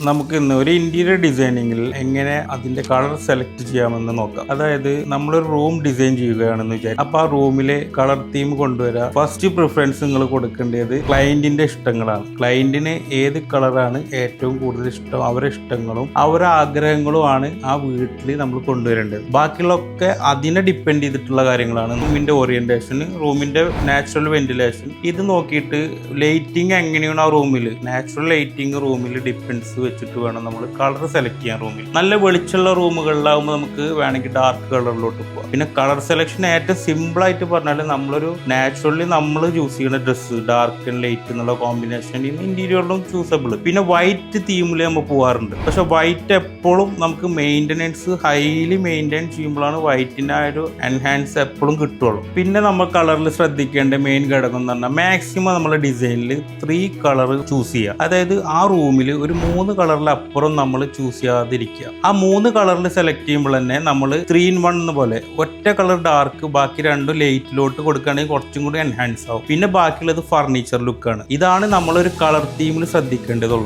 നമുക്ക് ഇന്ന് ഒരു ഇന്റീരിയർ ഡിസൈനിങ്ങിൽ എങ്ങനെ അതിന്റെ കളർ സെലക്ട് ചെയ്യാമെന്ന് നോക്കാം. അതായത് നമ്മളൊരു റൂം ഡിസൈൻ ചെയ്യുകയാണെന്ന് വിചാരിക്കും. അപ്പൊ ആ റൂമിലെ കളർ തീം കൊണ്ടുവരാം. ഫസ്റ്റ് പ്രിഫറൻസ് നിങ്ങൾ കൊടുക്കേണ്ടത് ക്ലയന്റിന്റെ ഇഷ്ടങ്ങളാണ്. ക്ലയന്റിന് ഏത് കളറാണ് ഏറ്റവും കൂടുതൽ ഇഷ്ടം, അവരുടെ ഇഷ്ടങ്ങളും അവരുടെ ആഗ്രഹങ്ങളുമാണ് ആ വീട്ടിൽ നമ്മൾ കൊണ്ടുവരേണ്ടത്. ബാക്കിയുള്ളൊക്കെ അതിനെ ഡിപ്പെൻഡ് ചെയ്തിട്ടുള്ള കാര്യങ്ങളാണ്. റൂമിന്റെ ഓറിയന്റേഷൻ, റൂമിന്റെ നാച്ചുറൽ വെന്റിലേഷൻ, ഇത് നോക്കിയിട്ട് ലൈറ്റിംഗ് എങ്ങനെയാണ് ആ റൂമിൽ, നാച്ചുറൽ ലൈറ്റിംഗ് റൂമിൽ ഡിപ്പെൻഡ്സ് വെച്ചിട്ട് വേണം നമ്മൾ കളർ സെലക്ട് ചെയ്യാൻ. റൂമിൽ നല്ല വെളിച്ചുള്ള റൂമുകളിലാവുമ്പോൾ നമുക്ക് വേണമെങ്കിൽ ഡാർക്ക് കളറിലോട്ട് പോകാം. പിന്നെ കളർ സെലക്ഷൻ ഏറ്റവും സിമ്പിൾ ആയിട്ട് പറഞ്ഞാൽ നമ്മളൊരു നാച്ചുറലി നമ്മൾ ചൂസ് ചെയ്യുന്ന ഡ്രസ്സ് ഡാർക്ക് ആൻഡ് ലൈറ്റ് എന്നുള്ള കോമ്പിനേഷൻ ഇന്റീരിയറിലും ചൂസബിൾ. പിന്നെ വൈറ്റ് തീമിൽ നമ്മൾ പോകാറുണ്ട്. പക്ഷെ വൈറ്റ് എപ്പോഴും നമുക്ക് മെയിൻ്റനൻസ് ഹൈലി മെയിൻറ്റെയിൻ ചെയ്യുമ്പോഴാണ് വൈറ്റിൻ്റെ ആ ഒരു എൻഹാൻസ് എപ്പോഴും കിട്ടുള്ളൂ. പിന്നെ നമ്മൾ കളറിൽ ശ്രദ്ധിക്കേണ്ട മെയിൻ ഘടകം എന്ന് പറഞ്ഞാൽ മാക്സിമം നമ്മുടെ ഡിസൈനിൽ 3 കളർ ചൂസ് ചെയ്യുക. അതായത് ആ റൂമിൽ ഒരു 3 കളറിൽ അപ്പുറം നമ്മൾ ചൂസ് ചെയ്യാതിരിക്കുക. ആ 3 കളറിൽ സെലക്ട് ചെയ്യുമ്പോൾ തന്നെ നമ്മൾ 3 in 1 പോലെ ഒറ്റ കളർ ഡാർക്ക് ബാക്കി 2 ലൈറ്റിലോട്ട് കൊടുക്കുകയാണെങ്കിൽ കുറച്ചും കൂടി എൻഹാൻസ് ആവും. പിന്നെ ബാക്കിയുള്ളത് ഫർണിച്ചർ ലുക്കാണ്. ഇതാണ് നമ്മളൊരു കളർ തീമിൽ ശ്രദ്ധിക്കേണ്ടതുള്ളൂ.